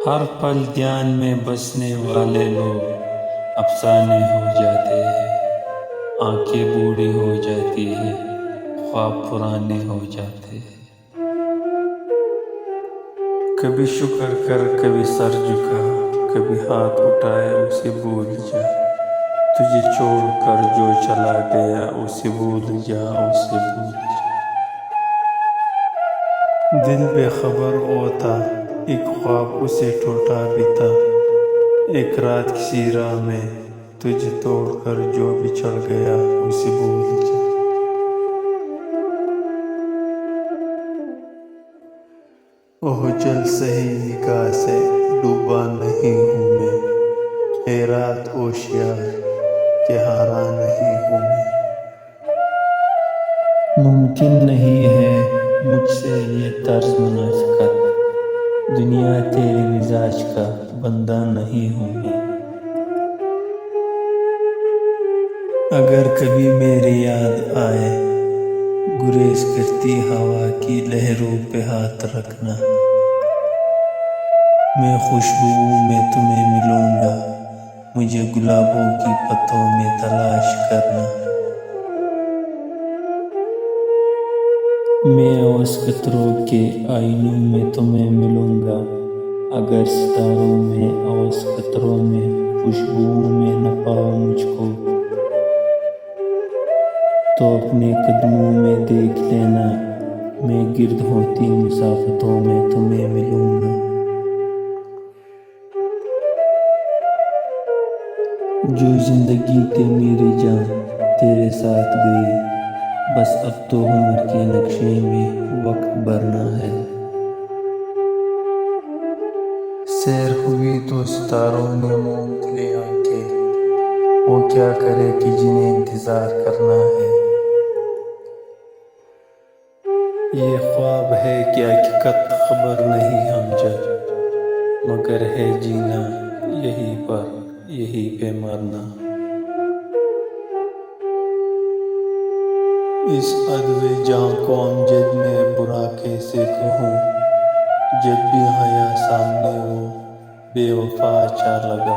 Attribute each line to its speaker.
Speaker 1: हर पल ध्यान में बसने वाले लोग अफसाने हो जाते हैं। आंखें बूढ़ी हो जाती है, ख्वाब पुराने हो जाते हैं। कभी शुक्र कर, कभी सर झुका, कभी हाथ उठाए उसे भूल जा। तुझे छोड़कर जो चला गया उसे भूल जा, उसे भूल जा। दिल बेखबर होता, एक ख्वाब उसे टूटा भी था। एक रात किसी राह में तुझे तोड़कर जो बिछड़ गया उसे भूल जा। ओह जल सही निगाह से डूबा नहीं हूँ मैं, खैरात होशियार के हारा नहीं हूँ मैं। मुमकिन नहीं है मुझसे ये तर्ज मुनाफिकत, दुनिया तेरे मिजाज का बंदा नहीं हूँ मैं। अगर कभी मेरी याद आए, गुरेज करती हवा की लहरों पे हाथ रखना। मैं खुशबू में तुम्हें मिलूंगा, मुझे गुलाबों की पत्तों में तलाश करना। मैं ओस कतरों के आईनों में तुम्हें मिलूंगा। अगर सितारों में ओस कतरों में खुशबुओं में न पाओ मुझको, तो अपने कदमों में देख लेना। मैं गिर्द होती मुसाफतों में तुम्हें मिलूंगा। जो जिंदगी थी मेरी जान तेरे साथ गई, बस अब तो उम्र के नक्शे में वक्त भरना है। सैर हुई तो सितारों ने मूंद ली आंखें, वो क्या करे कि जिन्हें इंतजार करना है। ये ख्वाब है कि हकीकत खबर नहीं हमजद, मगर है जीना यहीं पर, यहीं पे मरना। इस अदवे जां को अमजद में बुरा कैसे कहूँ, जब भी हया सामने वो बेवफा अच्छा लगा।